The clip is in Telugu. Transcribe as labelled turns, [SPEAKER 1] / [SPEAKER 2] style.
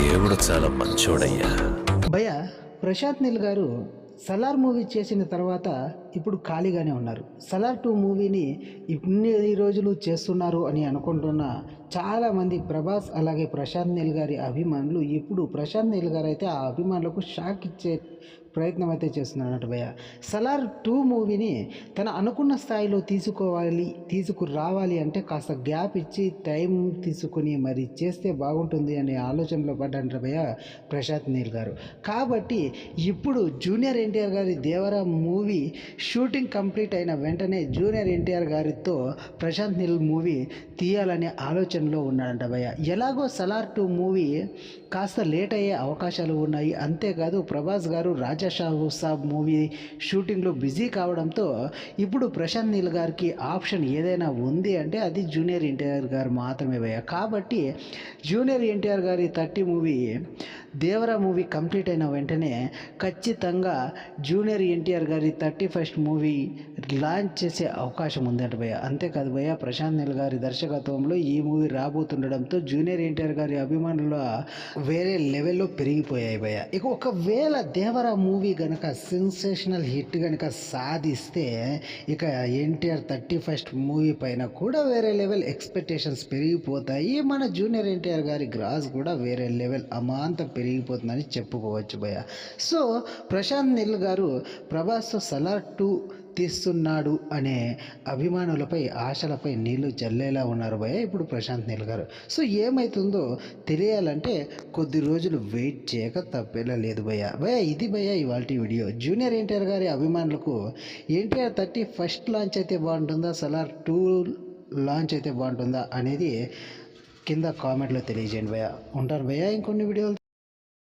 [SPEAKER 1] దేవుడు చాలా మంచోడయ్యా.
[SPEAKER 2] భయ ప్రశాంత్ నీల్ గారు సలార్ మూవీ చేసిన తర్వాత ఇప్పుడు ఖాళీగానే ఉన్నారు. సలార్ 2 మూవీని ఇన్ని రోజులు చేస్తున్నారు అని అనుకుంటున్న చాలామంది ప్రభాస్ అలాగే ప్రశాంత్ నీల్ గారి అభిమానులు ఇప్పుడు ప్రశాంత్ నీల్ గారు అయితే ఆ అభిమానులకు షాక్ ఇచ్చే ప్రయత్నం అయితే చేస్తున్నారన్నట్టు భయ. సలార్ 2 మూవీని తన అనుకున్న స్థాయిలో తీసుకురావాలి అంటే కాస్త గ్యాప్ ఇచ్చి టైం తీసుకుని మరి చేస్తే బాగుంటుంది అనే ఆలోచనలో పడ్డారు భయ ప్రశాంత్ నీల్ గారు. కాబట్టి ఇప్పుడు జూనియర్ ఎన్టీఆర్ గారి దేవరా మూవీ షూటింగ్ కంప్లీట్ అయిన వెంటనే జూనియర్ ఎన్టీఆర్ గారితో ప్రశాంత్ నీల్ మూవీ తీయాలనే ఆలోచనలో ఉన్నాడంట భయ. ఎలాగో సలార్ 2 మూవీ కాస్త లేట్ అయ్యే అవకాశాలు ఉన్నాయి. అంతేకాదు ప్రభాస్ గారు రాజా సాబ్ మూవీ షూటింగ్లో బిజీ కావడంతో ఇప్పుడు ప్రశాంత్ నీల్ గారికి ఆప్షన్ ఏదైనా ఉంది అంటే అది జూనియర్ ఎన్టీఆర్ గారు మాత్రమే భయ. కాబట్టి జూనియర్ ఎన్టీఆర్ గారి 30 మూవీ దేవరా మూవీ కంప్లీట్ అయిన వెంటనే ఖచ్చితంగా జూనియర్ ఎన్టీఆర్ గారి 31st మూవీ లాంచ్ చేసే అవకాశం ఉందంట భయ. అంతేకాదు భయ ప్రశాంత్ నీల్ గారి దర్శకత్వంలో ఈ మూవీ రాబోతుండడంతో జూనియర్ ఎన్టీఆర్ గారి అభిమానుల వేరే లెవెల్లో పెరిగిపోయాయి భయ. ఇక ఒకవేళ దేవరా మూవీ కనుక సెన్సేషనల్ హిట్ కనుక సాధిస్తే ఇక ఎన్టీఆర్ 31st మూవీ పైన కూడా వేరే లెవెల్ ఎక్స్పెక్టేషన్స్ పెరిగిపోతాయి. మన జూనియర్ ఎన్టీఆర్ గారి గ్రాస్ కూడా వేరే లెవెల్ అమాంతం పెరిగిపోతుందని చెప్పుకోవచ్చు భయ. సో ప్రశాంత్ నీల్ గారు ప్రభాస్ సలార్ 2 తీస్తున్నాడు అనే అభిమానులపై ఆశలపై నీళ్లు జల్లేలా ఉన్నారు భయ ఇప్పుడు ప్రశాంత్ నీల్ గారు. సో ఏమవుతుందో తెలియాలంటే కొద్ది రోజులు వెయిట్ చేయక తప్పేలా లేదు భయ. ఇది భయ ఇవాళ వీడియో. జూనియర్ ఎన్టీఆర్ గారి అభిమానులకు ఎన్టీఆర్ 31st లాంచ్ అయితే బాగుంటుందా, సలార్ 2 లాంచ్ అయితే బాగుంటుందా అనేది కింద కామెంట్లో తెలియజేయండి భయ. ఉంటాను భయ ఇంకొన్ని వీడియోలు.